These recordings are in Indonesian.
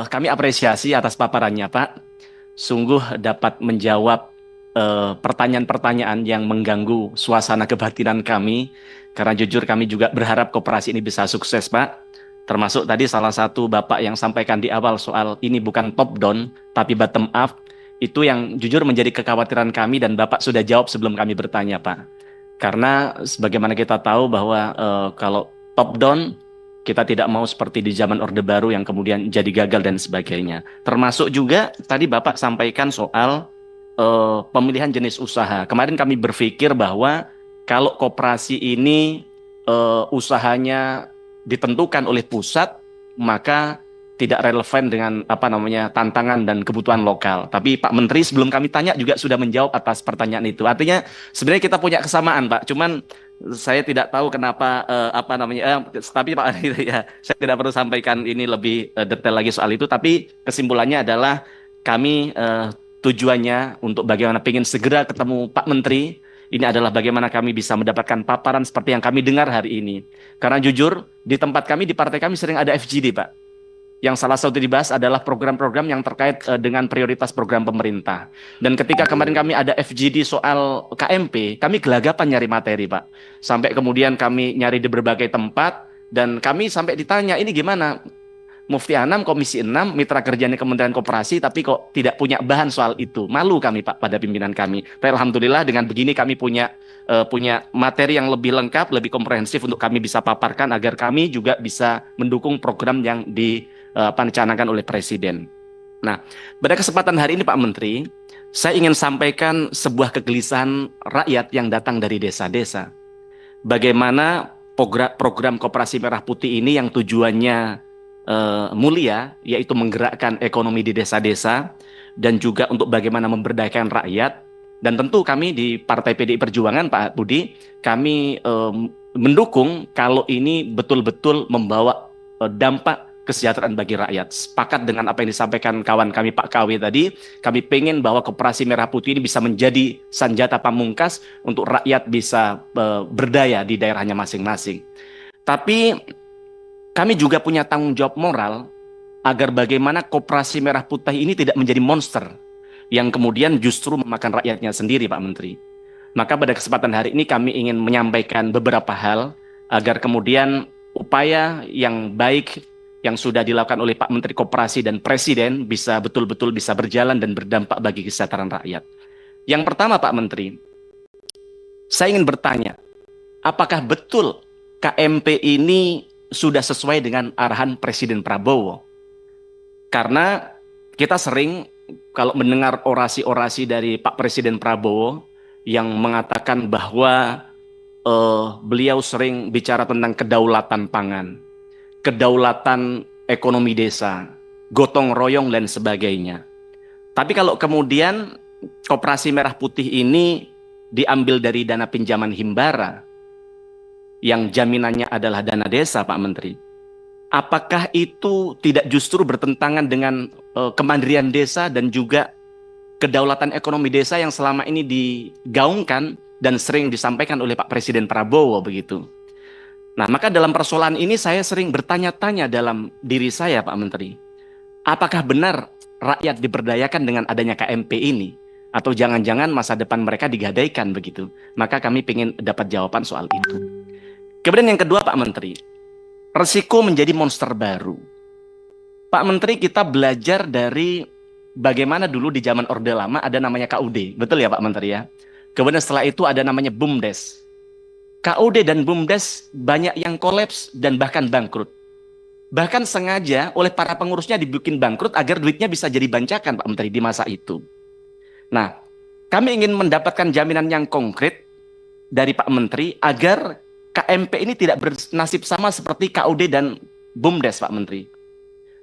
Kami apresiasi atas paparannya, Pak. Sungguh dapat menjawab pertanyaan-pertanyaan yang mengganggu suasana kebatinan kami. Karena jujur kami juga berharap koperasi ini bisa sukses, Pak. Termasuk tadi salah satu Bapak yang sampaikan di awal soal ini bukan top down, tapi bottom up. Itu yang jujur menjadi kekhawatiran kami dan Bapak sudah jawab sebelum kami bertanya, Pak. Karena sebagaimana kita tahu bahwa kalau top down kita tidak mau seperti di zaman Orde Baru yang kemudian jadi gagal dan sebagainya. Termasuk juga tadi Bapak sampaikan soal pemilihan jenis usaha. Kemarin kami berpikir bahwa kalau koperasi ini usahanya ditentukan oleh pusat, maka tidak relevan dengan apa namanya tantangan dan kebutuhan lokal. Tapi Pak Menteri sebelum kami tanya juga sudah menjawab atas pertanyaan itu. Artinya sebenarnya kita punya kesamaan, Pak. Cuman saya tidak tahu kenapa apa namanya tapi Pak ya saya tidak perlu sampaikan ini lebih detail lagi soal itu. Tapi kesimpulannya adalah kami tujuannya untuk bagaimana ingin segera ketemu Pak Menteri. Ini adalah bagaimana kami bisa mendapatkan paparan seperti yang kami dengar hari ini. Karena jujur, di tempat kami, di partai kami sering ada FGD, Pak. Yang salah satu dibahas adalah program-program yang terkait dengan prioritas program pemerintah. Dan ketika kemarin kami ada FGD soal KMP, kami gelagapan nyari materi, Pak. Sampai kemudian kami nyari di berbagai tempat, dan kami sampai ditanya, ini gimana? Mufti Anam, Komisi 6, mitra kerjanya Kementerian Koperasi, tapi kok tidak punya bahan soal itu. Malu kami, Pak, pada pimpinan kami. Tapi alhamdulillah dengan begini kami punya materi yang lebih lengkap, lebih komprehensif untuk kami bisa paparkan agar kami juga bisa mendukung program yang dicanangkan oleh Presiden. Nah, pada kesempatan hari ini Pak Menteri, saya ingin sampaikan sebuah kegelisahan rakyat yang datang dari desa-desa. Bagaimana program Koperasi Merah Putih ini yang tujuannya mulia, yaitu menggerakkan ekonomi di desa-desa dan juga untuk bagaimana memberdayakan rakyat. Dan tentu kami di Partai PDI Perjuangan, Pak Budi, kami mendukung kalau ini betul-betul membawa dampak kesejahteraan bagi rakyat. Sepakat dengan apa yang disampaikan kawan kami Pak KW tadi, kami pengen bahwa Koperasi Merah Putih ini bisa menjadi senjata pamungkas untuk rakyat bisa berdaya di daerahnya masing-masing. Tapi kami juga punya tanggung jawab moral agar bagaimana Koperasi Merah Putih ini tidak menjadi monster yang kemudian justru memakan rakyatnya sendiri, Pak Menteri. Maka pada kesempatan hari ini kami ingin menyampaikan beberapa hal agar kemudian upaya yang baik yang sudah dilakukan oleh Pak Menteri Koperasi dan Presiden bisa betul-betul bisa berjalan dan berdampak bagi kesejahteraan rakyat. Yang pertama, Pak Menteri, saya ingin bertanya, apakah betul KMP ini sudah sesuai dengan arahan Presiden Prabowo? Karena kita sering kalau mendengar orasi-orasi dari Pak Presiden Prabowo yang mengatakan bahwa beliau sering bicara tentang kedaulatan pangan, kedaulatan ekonomi desa, gotong royong dan sebagainya. Tapi kalau kemudian Koperasi Merah Putih ini diambil dari dana pinjaman Himbara, yang jaminannya adalah dana desa, Pak Menteri. Apakah itu tidak justru bertentangan dengan kemandirian desa dan juga kedaulatan ekonomi desa yang selama ini digaungkan dan sering disampaikan oleh Pak Presiden Prabowo begitu? Nah, maka dalam persoalan ini saya sering bertanya-tanya dalam diri saya, Pak Menteri. Apakah benar rakyat diberdayakan dengan adanya KMP ini? Atau jangan-jangan masa depan mereka digadaikan begitu? Maka kami ingin dapat jawaban soal itu. Kemudian yang kedua, Pak Menteri, resiko menjadi monster baru. Pak Menteri, kita belajar dari bagaimana dulu di zaman Orde Lama ada namanya KUD. Betul ya Pak Menteri ya? Kemudian setelah itu ada namanya BUMDes. KUD dan BUMDes banyak yang kolaps dan bahkan bangkrut. Bahkan sengaja oleh para pengurusnya dibikin bangkrut agar duitnya bisa jadi bancakan Pak Menteri di masa itu. Nah, kami ingin mendapatkan jaminan yang konkret dari Pak Menteri agar KMP ini tidak bernasib sama seperti KUD dan BUMDes, Pak Menteri.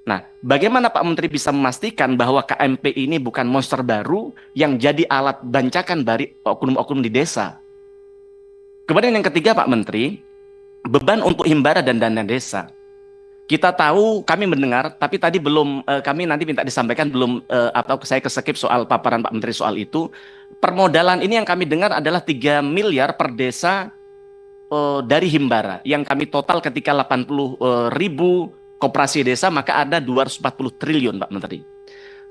Nah, bagaimana Pak Menteri bisa memastikan bahwa KMP ini bukan monster baru yang jadi alat bancakan dari oknum-oknum di desa? Kemudian yang ketiga, Pak Menteri, beban untuk Himbara dan dana desa. Kita tahu, kami mendengar, tapi tadi belum, kami nanti minta disampaikan belum, atau saya keskip soal paparan Pak Menteri soal itu. Permodalan ini yang kami dengar adalah 3 miliar per desa dari Himbara, yang kami total ketika 80 ribu koperasi desa, maka ada 240 triliun, Pak Menteri.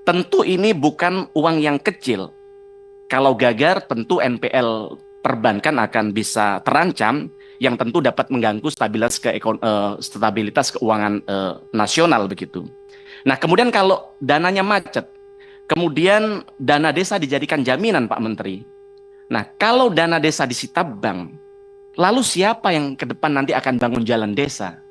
Tentu ini bukan uang yang kecil. Kalau gagal, tentu NPL perbankan akan bisa terancam, yang tentu dapat mengganggu stabilitas keuangan nasional begitu. Nah, kemudian kalau dananya macet, kemudian dana desa dijadikan jaminan, Pak Menteri. Nah, kalau dana desa disita bank, lalu siapa yang ke depan nanti akan bangun jalan desa?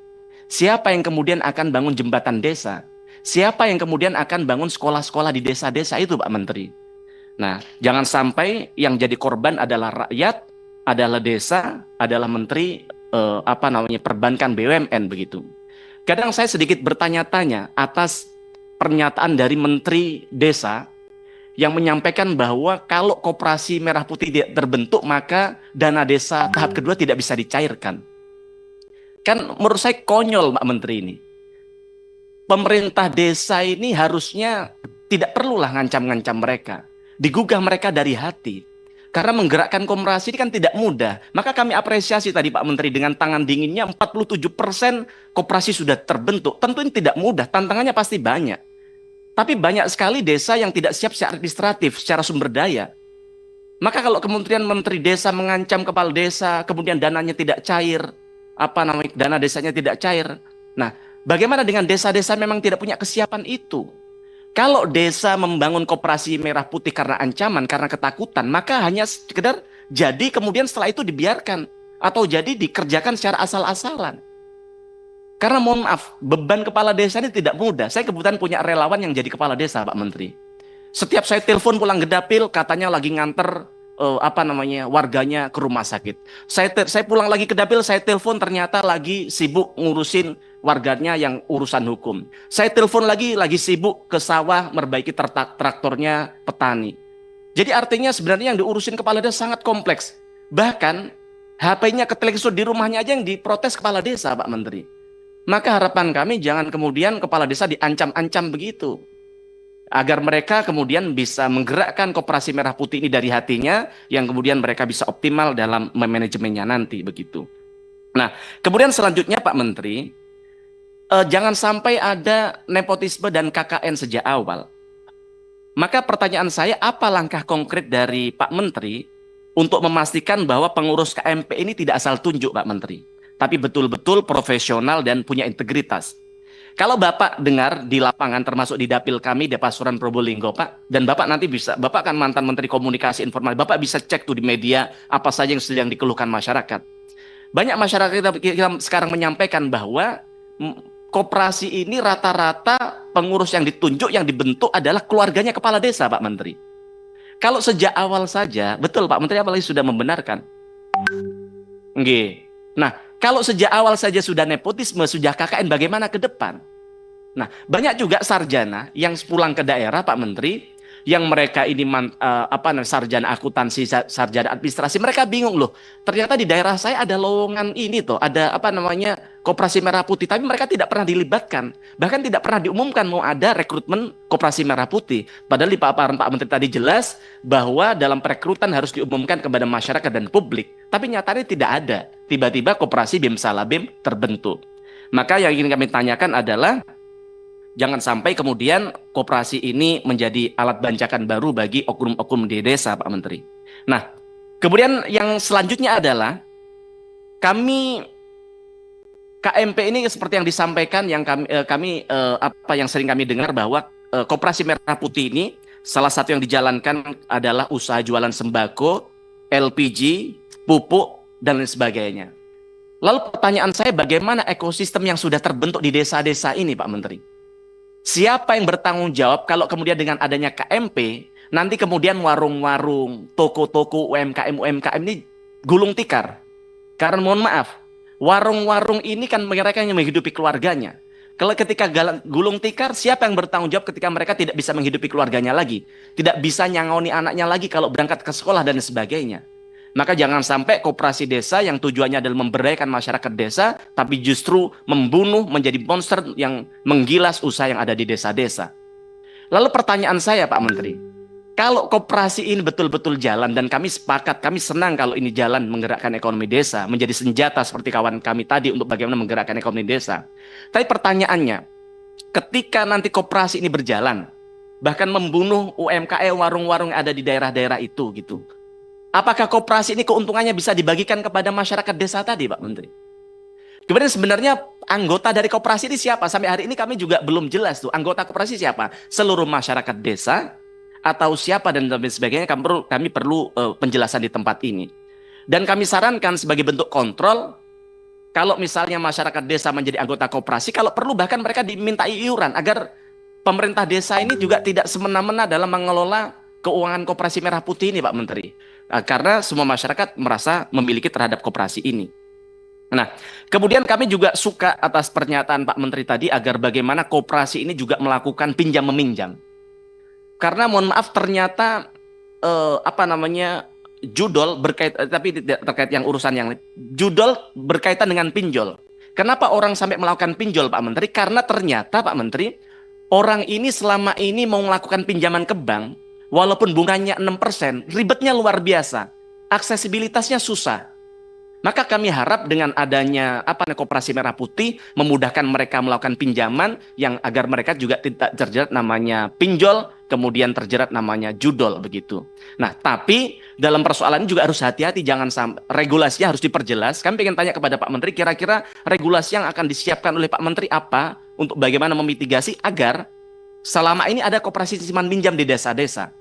Siapa yang kemudian akan bangun jembatan desa? Siapa yang kemudian akan bangun sekolah-sekolah di desa-desa itu, Pak Menteri? Nah, jangan sampai yang jadi korban adalah rakyat, adalah desa, adalah menteri perbankan BUMN begitu. Kadang saya sedikit bertanya-tanya atas pernyataan dari Menteri Desa yang menyampaikan bahwa kalau koperasi merah putih tidak terbentuk, maka dana desa tahap kedua tidak bisa dicairkan. Kan menurut saya konyol, Pak Menteri ini. Pemerintah desa ini harusnya tidak perlulah ngancam-ngancam mereka. Digugah mereka dari hati. Karena menggerakkan koperasi ini kan tidak mudah. Maka kami apresiasi tadi Pak Menteri dengan tangan dinginnya 47% koperasi sudah terbentuk. Tentu ini tidak mudah, tantangannya pasti banyak. Tapi banyak sekali desa yang tidak siap secara administratif, secara sumber daya. Maka kalau kemudian Menteri Desa mengancam kepala desa, kemudian dananya tidak cair, dana desanya tidak cair. Nah, bagaimana dengan desa-desa memang tidak punya kesiapan itu? Kalau desa membangun koperasi merah putih karena ancaman, karena ketakutan, maka hanya sekedar jadi kemudian setelah itu dibiarkan. Atau jadi dikerjakan secara asal-asalan. Karena mohon maaf, beban kepala desa ini tidak mudah. Saya kebetulan punya relawan yang jadi kepala desa, Pak Menteri. Setiap saya telepon pulang ke dapil, katanya lagi nganter warganya ke rumah sakit. Saya pulang lagi ke dapil, saya telepon ternyata lagi sibuk ngurusin warganya yang urusan hukum. Saya telepon lagi sibuk ke sawah memperbaiki traktornya petani. Jadi artinya sebenarnya yang diurusin kepala desa sangat kompleks. Bahkan HP-nya keteleksur di rumahnya aja yang diprotes kepala desa, Pak Menteri. Maka harapan kami jangan kemudian kepala desa diancam-ancam begitu. Agar mereka kemudian bisa menggerakkan koperasi merah putih ini dari hatinya, yang kemudian mereka bisa optimal dalam manajemennya nanti begitu. Nah, kemudian selanjutnya Pak Menteri, jangan sampai ada nepotisme dan KKN sejak awal. Maka pertanyaan saya, apa langkah konkret dari Pak Menteri untuk memastikan bahwa pengurus KMP ini tidak asal tunjuk, Pak Menteri, tapi betul-betul profesional dan punya integritas? Kalau Bapak dengar di lapangan, termasuk di dapil kami di Pasuruan Probolinggo, Pak, dan Bapak nanti bisa, Bapak kan mantan Menteri Komunikasi Informasi, Bapak bisa cek tuh di media apa saja yang sedang dikeluhkan masyarakat. Banyak masyarakat kita sekarang menyampaikan bahwa koperasi ini rata-rata pengurus yang ditunjuk, yang dibentuk adalah keluarganya kepala desa, Pak Menteri. Kalau sejak awal saja, betul Pak Menteri apalagi sudah membenarkan. Nggih. Nah, kalau sejak awal saja sudah nepotisme, sudah KKN, bagaimana ke depan? Nah, banyak juga sarjana yang pulang ke daerah, Pak Menteri, yang mereka ini sarjana akuntansi, sarjana administrasi, mereka bingung loh. Ternyata di daerah saya ada lowongan ini tuh, ada koperasi merah putih, tapi mereka tidak pernah dilibatkan. Bahkan tidak pernah diumumkan mau ada rekrutmen koperasi merah putih. Padahal di paparan Pak Menteri tadi jelas bahwa dalam perekrutan harus diumumkan kepada masyarakat dan publik. Tapi nyatanya tidak ada. Tiba-tiba koperasi BIM Salabim terbentuk. Maka yang ingin kami tanyakan adalah jangan sampai kemudian koperasi ini menjadi alat bancakan baru bagi oknum-oknum di desa, Pak Menteri. Nah, kemudian yang selanjutnya adalah kami KMP ini seperti yang disampaikan yang yang sering kami dengar bahwa koperasi merah putih ini salah satu yang dijalankan adalah usaha jualan sembako, LPG, pupuk dan lain sebagainya. Lalu pertanyaan saya, bagaimana ekosistem yang sudah terbentuk di desa-desa ini, Pak Menteri? Siapa yang bertanggung jawab kalau kemudian dengan adanya KMP, nanti kemudian warung-warung, toko-toko, UMKM ini gulung tikar? Karena mohon maaf, warung-warung ini kan mereka yang menghidupi keluarganya. Kalau ketika gulung tikar, siapa yang bertanggung jawab ketika mereka tidak bisa menghidupi keluarganya lagi? Tidak bisa nyangoni anaknya lagi kalau berangkat ke sekolah dan sebagainya. Maka jangan sampai koperasi desa yang tujuannya adalah memberdayakan masyarakat desa, tapi justru membunuh, menjadi monster yang menggilas usaha yang ada di desa-desa. Lalu pertanyaan saya, Pak Menteri, Kalau koperasi ini betul-betul jalan dan kami sepakat, kami senang kalau ini jalan menggerakkan ekonomi desa, menjadi senjata seperti kawan kami tadi untuk bagaimana menggerakkan ekonomi desa. Tapi pertanyaannya, ketika nanti koperasi ini berjalan, bahkan membunuh UMKM warung-warung yang ada di daerah-daerah itu gitu. Apakah koperasi ini keuntungannya bisa dibagikan kepada masyarakat desa tadi, Pak Menteri? Kemudian sebenarnya anggota dari koperasi ini siapa? Sampai hari ini kami juga belum jelas tuh. Anggota koperasi siapa? Seluruh masyarakat desa atau siapa dan lain sebagainya, kami perlu penjelasan di tempat ini. Dan kami sarankan sebagai bentuk kontrol, kalau misalnya masyarakat desa menjadi anggota koperasi, kalau perlu bahkan mereka diminta iuran agar pemerintah desa ini juga tidak semena-mena dalam mengelola keuangan koperasi merah putih ini, Pak Menteri. Karena semua masyarakat merasa memiliki terhadap koperasi ini. Nah, kemudian kami juga suka atas pernyataan Pak Menteri tadi agar bagaimana koperasi ini juga melakukan pinjam meminjam. Karena mohon maaf ternyata judol tapi tidak terkait yang urusan yang judol berkaitan dengan pinjol. Kenapa orang sampai melakukan pinjol, Pak Menteri? Karena ternyata Pak Menteri, orang ini selama ini mau melakukan pinjaman ke bank, walaupun bunganya 6%, ribetnya luar biasa. Aksesibilitasnya susah. Maka kami harap dengan adanya koperasi merah putih memudahkan mereka melakukan pinjaman yang agar mereka juga tidak terjerat namanya pinjol, kemudian terjerat namanya judol begitu. Nah, tapi dalam persoalan ini juga harus hati-hati, jangan sampai regulasinya harus diperjelas. Kami ingin tanya kepada Pak Menteri, kira-kira regulasi yang akan disiapkan oleh Pak Menteri apa untuk bagaimana memitigasi agar selama ini ada koperasi simpan pinjam di desa-desa.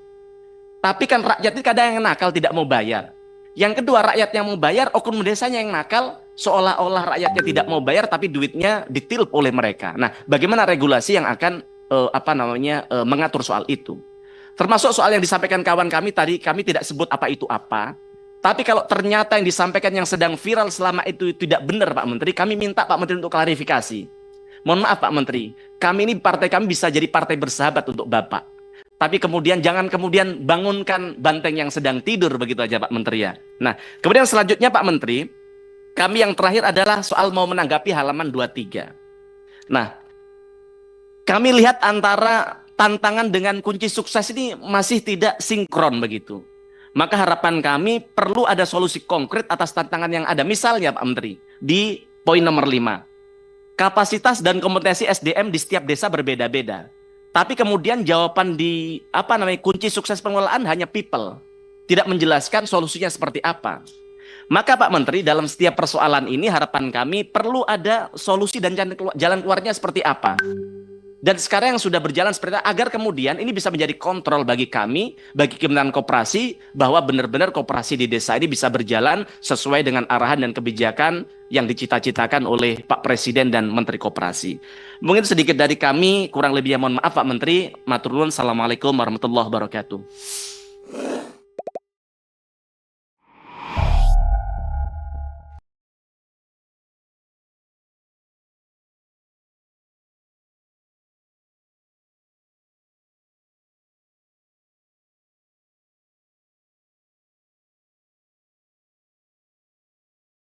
Tapi kan rakyat ini kadang yang nakal tidak mau bayar. Yang kedua, rakyat yang mau bayar, oknum desanya yang nakal, seolah-olah rakyatnya tidak mau bayar, tapi duitnya ditilp oleh mereka. Nah, bagaimana regulasi yang akan mengatur soal itu? Termasuk soal yang disampaikan kawan kami tadi, kami tidak sebut apa itu apa. Tapi kalau ternyata yang disampaikan yang sedang viral selama itu tidak benar, Pak Menteri, kami minta Pak Menteri untuk klarifikasi. Mohon maaf Pak Menteri, kami ini partai kami bisa jadi partai bersahabat untuk Bapak. Tapi kemudian jangan kemudian bangunkan banteng yang sedang tidur begitu aja Pak Menteri ya. Nah, kemudian selanjutnya Pak Menteri, kami yang terakhir adalah soal mau menanggapi halaman 23. Nah, kami lihat antara tantangan dengan kunci sukses ini masih tidak sinkron begitu. Maka harapan kami perlu ada solusi konkret atas tantangan yang ada. Misalnya Pak Menteri, di poin nomor 5. Kapasitas dan kompetensi SDM di setiap desa berbeda-beda. Tapi kemudian jawaban di kunci sukses pengelolaan hanya people. Tidak menjelaskan solusinya seperti apa. Maka Pak Menteri, dalam setiap persoalan ini harapan kami perlu ada solusi dan jalan keluarnya seperti apa. Dan sekarang yang sudah berjalan seperti itu, agar kemudian ini bisa menjadi kontrol bagi kami, bagi Kementerian Koperasi, bahwa benar-benar koperasi di desa ini bisa berjalan sesuai dengan arahan dan kebijakan yang dicita-citakan oleh Pak Presiden dan Menteri Koperasi. Mungkin sedikit dari kami, kurang lebihnya mohon maaf Pak Menteri. Matur nuwun, assalamualaikum warahmatullahi wabarakatuh.